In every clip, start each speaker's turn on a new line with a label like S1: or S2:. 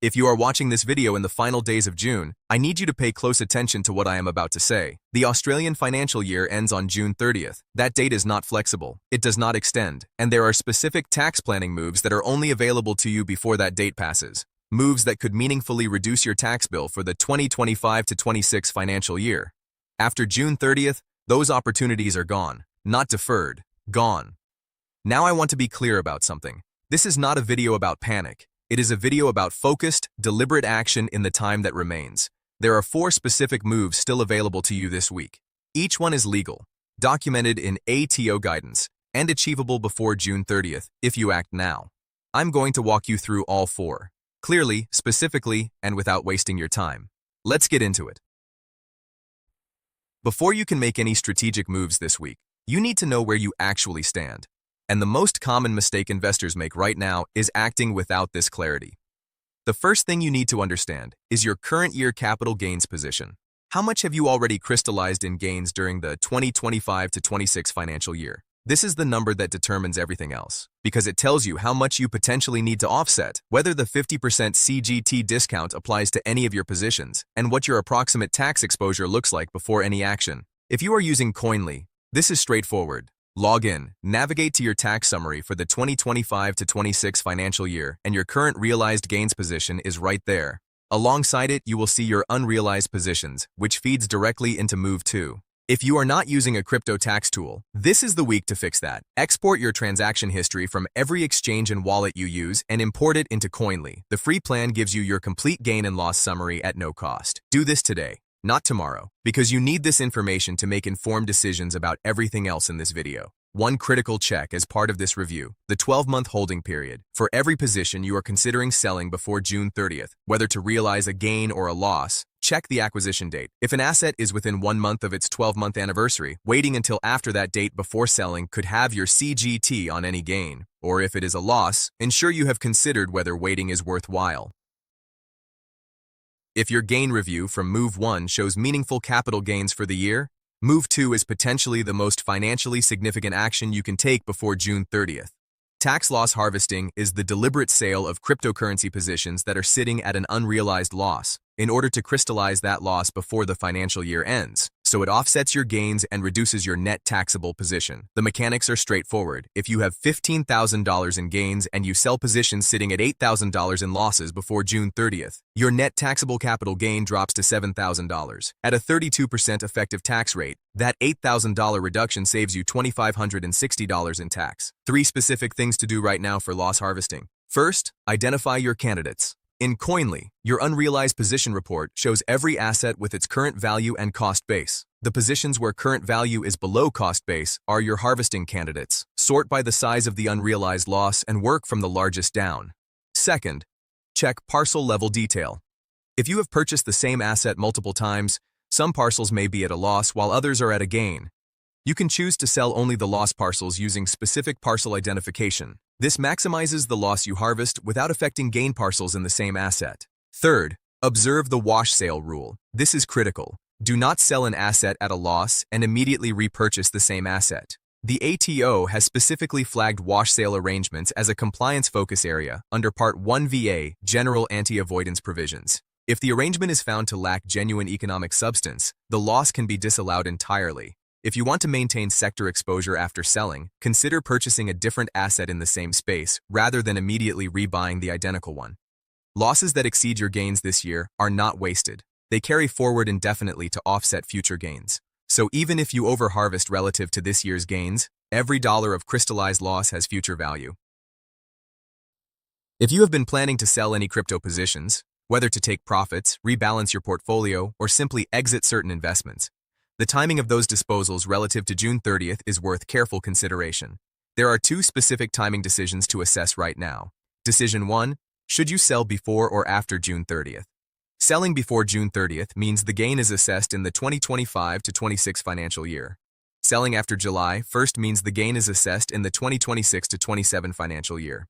S1: If you are watching this video in the final days of June, I need you to pay close attention to what I am about to say. The Australian financial year ends on June 30th. That date is not flexible. It does not extend, and there are specific tax planning moves that are only available to you before that date passes. Moves that could meaningfully reduce your tax bill for the 2025 to 26 financial year. After June 30th, those opportunities are gone, not deferred, gone. Now I want to be clear about something. This is not a video about panic. It is a video about focused, deliberate action in the time that remains. There are 4 specific moves still available to you this week. Each one is legal, documented in ATO guidance, and achievable before June 30th if you act now. I'm going to walk you through all 4, clearly, specifically, and without wasting your time. Let's get into it. Before you can make any strategic moves this week, you need to know where you actually stand. And the most common mistake investors make right now is acting without this clarity. The first thing you need to understand is your current year capital gains position. How much have you already crystallized in gains during the 2025 to 26 financial year? This is the number that determines everything else, because it tells you how much you potentially need to offset, whether the 50% CGT discount applies to any of your positions, and what your approximate tax exposure looks like before any action. If you are using Koinly, this is straightforward. Log in, navigate to your tax summary for the 2025 to 26 financial year, and your current realized gains position is right there. Alongside it, you will see your unrealized positions, which feeds directly into Move 2. If you are not using a crypto tax tool, this is the week to fix that. Export your transaction history from every exchange and wallet you use and import it into Koinly. The free plan gives you your complete gain and loss summary at no cost. Do this today, not tomorrow, because you need this information to make informed decisions about everything else in this video. One critical check as part of this review, the 12-month holding period. For every position you are considering selling before June 30th, whether to realize a gain or a loss, check the acquisition date. If an asset is within 1 month of its 12-month anniversary, waiting until after that date before selling could have your CGT on any gain. Or if it is a loss, ensure you have considered whether waiting is worthwhile. If your gain review from Move 1 shows meaningful capital gains for the year, Move 2 is potentially the most financially significant action you can take before June 30th. Tax loss harvesting is the deliberate sale of cryptocurrency positions that are sitting at an unrealized loss in order to crystallize that loss before the financial year ends, so it offsets your gains and reduces your net taxable position. The mechanics are straightforward. If you have $15,000 in gains and you sell positions sitting at $8,000 in losses before June 30th, your net taxable capital gain drops to $7,000. At a 32% effective tax rate, that $8,000 reduction saves you $2,560 in tax. 3 specific things to do right now for loss harvesting. First, identify your candidates. In Koinly, your unrealized position report shows every asset with its current value and cost base. The positions where current value is below cost base are your harvesting candidates. Sort by the size of the unrealized loss and work from the largest down. Second, check parcel level detail. If you have purchased the same asset multiple times, some parcels may be at a loss while others are at a gain. You can choose to sell only the loss parcels using specific parcel identification. This maximizes the loss you harvest without affecting gain parcels in the same asset. Third, observe the wash sale rule. This is critical. Do not sell an asset at a loss and immediately repurchase the same asset. The ATO has specifically flagged wash sale arrangements as a compliance focus area under Part 1 VA General Anti-Avoidance Provisions. If the arrangement is found to lack genuine economic substance, the loss can be disallowed entirely. If you want to maintain sector exposure after selling, consider purchasing a different asset in the same space rather than immediately rebuying the identical one. Losses that exceed your gains this year are not wasted. They carry forward indefinitely to offset future gains. So even if you overharvest relative to this year's gains, every dollar of crystallized loss has future value. If you have been planning to sell any crypto positions, whether to take profits, rebalance your portfolio, or simply exit certain investments, the timing of those disposals relative to June 30th is worth careful consideration. There are 2 specific timing decisions to assess right now. Decision 1, should you sell before or after June 30th? Selling before June 30th means the gain is assessed in the 2025 to 26 financial year. Selling after July 1st means the gain is assessed in the 2026 to 27 financial year.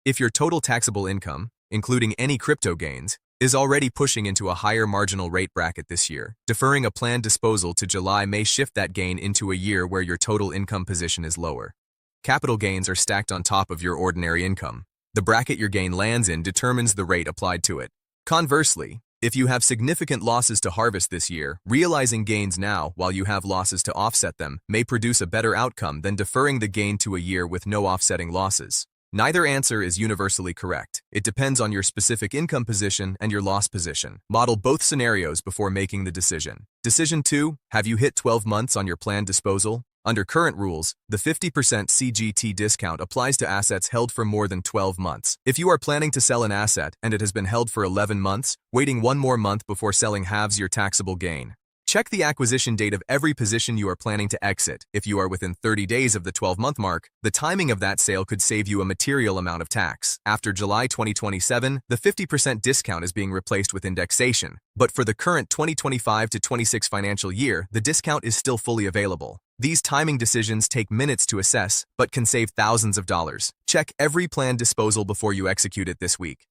S1: If your total taxable income, including any crypto gains, is already pushing into a higher marginal rate bracket this year, deferring a planned disposal to July may shift that gain into a year where your total income position is lower. Capital gains are stacked on top of your ordinary income. The bracket your gain lands in determines the rate applied to it. Conversely, if you have significant losses to harvest this year, realizing gains now while you have losses to offset them may produce a better outcome than deferring the gain to a year with no offsetting losses. Neither answer is universally correct. It depends on your specific income position and your loss position. Model both scenarios before making the decision. Decision 2, have you hit 12 months on your planned disposal? Under current rules, the 50% CGT discount applies to assets held for more than 12 months. If you are planning to sell an asset and it has been held for 11 months, waiting one more month before selling halves your taxable gain. Check the acquisition date of every position you are planning to exit. If you are within 30 days of the 12-month mark, the timing of that sale could save you a material amount of tax. After July 2027, the 50% discount is being replaced with indexation. But for the current 2025 to 26 financial year, the discount is still fully available. These timing decisions take minutes to assess, but can save thousands of dollars. Check every planned disposal before you execute it this week.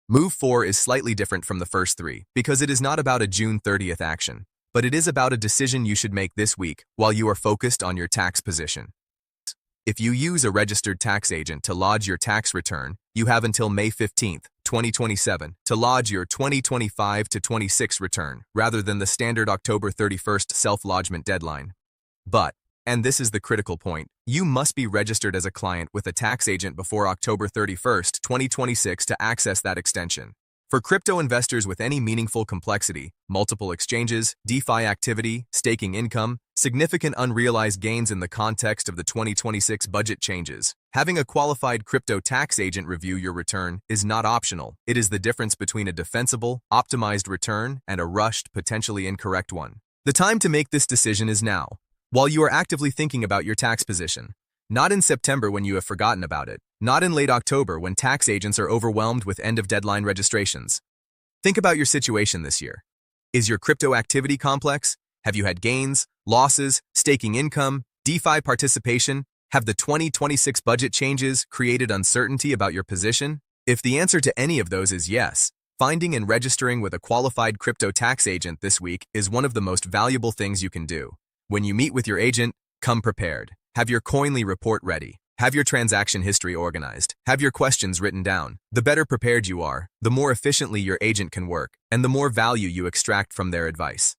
S1: Move 4 is slightly different from the first 3 because it is not about a June 30th action, but it is about a decision you should make this week while you are focused on your tax position. If you use a registered tax agent to lodge your tax return, you have until May 15th, 2027 to lodge your 2025 to 26 return rather than the standard October 31st self-lodgement deadline. But, and this is the critical point, you must be registered as a client with a tax agent before October 31st, 2026 to access that extension. For crypto investors with any meaningful complexity, multiple exchanges, DeFi activity, staking income, significant unrealized gains in the context of the 2026 budget changes, having a qualified crypto tax agent review your return is not optional. It is the difference between a defensible, optimized return and a rushed, potentially incorrect one. The time to make this decision is now, while you are actively thinking about your tax position. Not in September when you have forgotten about it. Not in late October when tax agents are overwhelmed with end-of-deadline registrations. Think about your situation this year. Is your crypto activity complex? Have you had gains, losses, staking income, DeFi participation? Have the 2026 budget changes created uncertainty about your position? If the answer to any of those is yes, finding and registering with a qualified crypto tax agent this week is one of the most valuable things you can do. When you meet with your agent, come prepared. Have your Koinly report ready. Have your transaction history organized. Have your questions written down. The better prepared you are, the more efficiently your agent can work, and the more value you extract from their advice.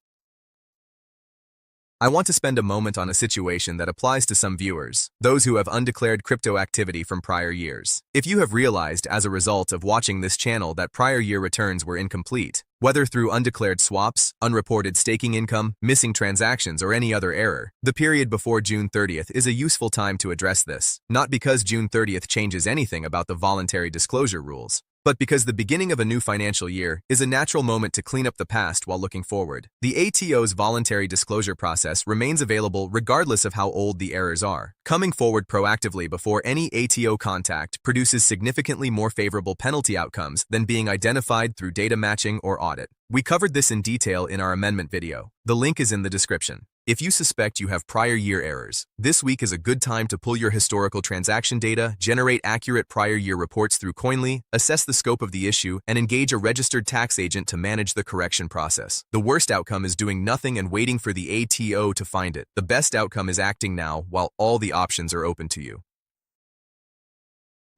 S1: I want to spend a moment on a situation that applies to some viewers, those who have undeclared crypto activity from prior years. If you have realized as a result of watching this channel that prior year returns were incomplete, whether through undeclared swaps, unreported staking income, missing transactions, or any other error, the period before June 30th is a useful time to address this, not because June 30th changes anything about the voluntary disclosure rules, but because the beginning of a new financial year is a natural moment to clean up the past while looking forward. The ATO's voluntary disclosure process remains available regardless of how old the errors are. Coming forward proactively before any ATO contact produces significantly more favorable penalty outcomes than being identified through data matching or audit. We covered this in detail in our amendment video. The link is in the description. If you suspect you have prior year errors, this week is a good time to pull your historical transaction data, generate accurate prior year reports through Koinly, assess the scope of the issue, and engage a registered tax agent to manage the correction process. The worst outcome is doing nothing and waiting for the ATO to find it. The best outcome is acting now while all the options are open to you.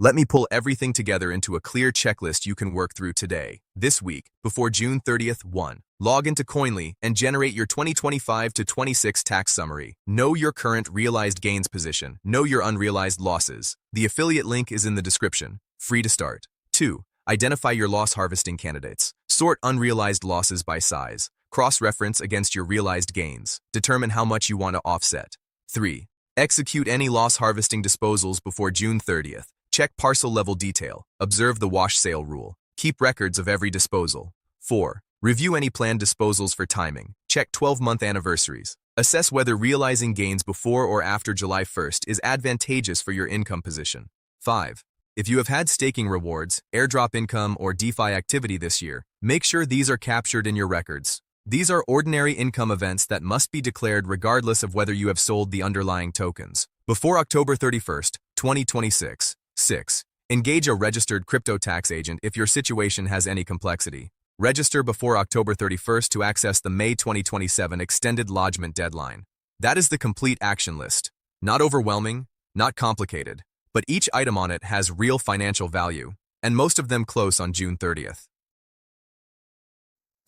S1: Let me pull everything together into a clear checklist you can work through today. This week, before June 30th, 1. Log into Koinly and generate your 2025 to 26 tax summary. Know your current realized gains position. Know your unrealized losses. The affiliate link is in the description. Free to start. 2. Identify your loss harvesting candidates. Sort unrealized losses by size. Cross-reference against your realized gains. Determine how much you want to offset. 3. Execute any loss harvesting disposals before June 30th. Check parcel level detail. Observe the wash sale rule. Keep records of every disposal. 4. Review any planned disposals for timing. Check 12-month anniversaries. Assess whether realizing gains before or after July 1st is advantageous for your income position. 5. If you have had staking rewards, airdrop income, or DeFi activity this year, make sure these are captured in your records. These are ordinary income events that must be declared regardless of whether you have sold the underlying tokens. Before October 31st, 2026. 6. Engage a registered crypto tax agent if your situation has any complexity. Register before October 31st to access the May 2027 extended lodgement deadline. That is the complete action list. Not overwhelming, not complicated, but each item on it has real financial value. and most of them close on June 30th.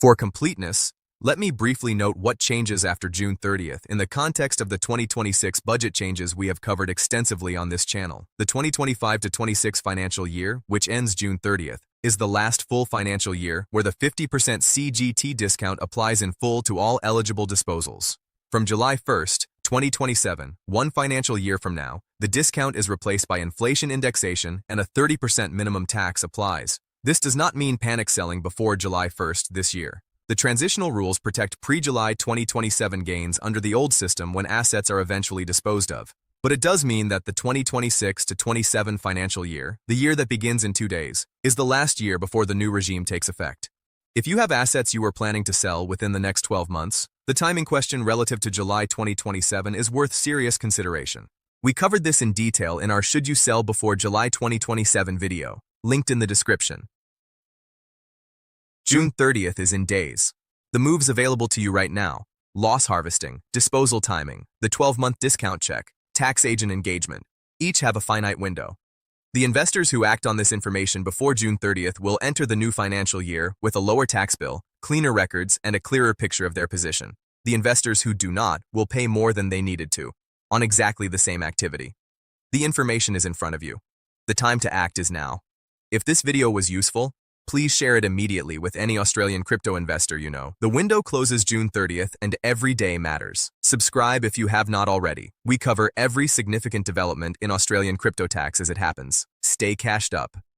S1: For completeness, let me briefly note what changes after June 30th in the context of the 2026 budget changes we have covered extensively on this channel. The 2025-26 financial year, which ends June 30th, is the last full financial year where the 50% CGT discount applies in full to all eligible disposals. From July 1st, 2027, one financial year from now, the discount is replaced by inflation indexation and a 30% minimum tax applies. This does not mean panic selling before July 1st this year. The transitional rules protect pre-July 2027 gains under the old system when assets are eventually disposed of. But it does mean that the 2026-27 financial year, the year that begins in 2 days, is the last year before the new regime takes effect. If you have assets you are planning to sell within the next 12 months, the timing question relative to July 2027 is worth serious consideration. We covered this in detail in our Should You Sell Before July 2027 video, linked in the description. June 30th is in days. The moves available to you right now: loss harvesting, disposal timing, the 12-month discount check, tax agent engagement, each have a finite window. The investors who act on this information before June 30th will enter the new financial year with a lower tax bill, cleaner records, and a clearer picture of their position. The investors who do not will pay more than they needed to on exactly the same activity. The information is in front of you. The time to act is now. If this video was useful, please share it immediately with any Australian crypto investor you know. The window closes June 30th and every day matters. Subscribe if you have not already. We cover every significant development in Australian crypto tax as it happens. Stay cashed up.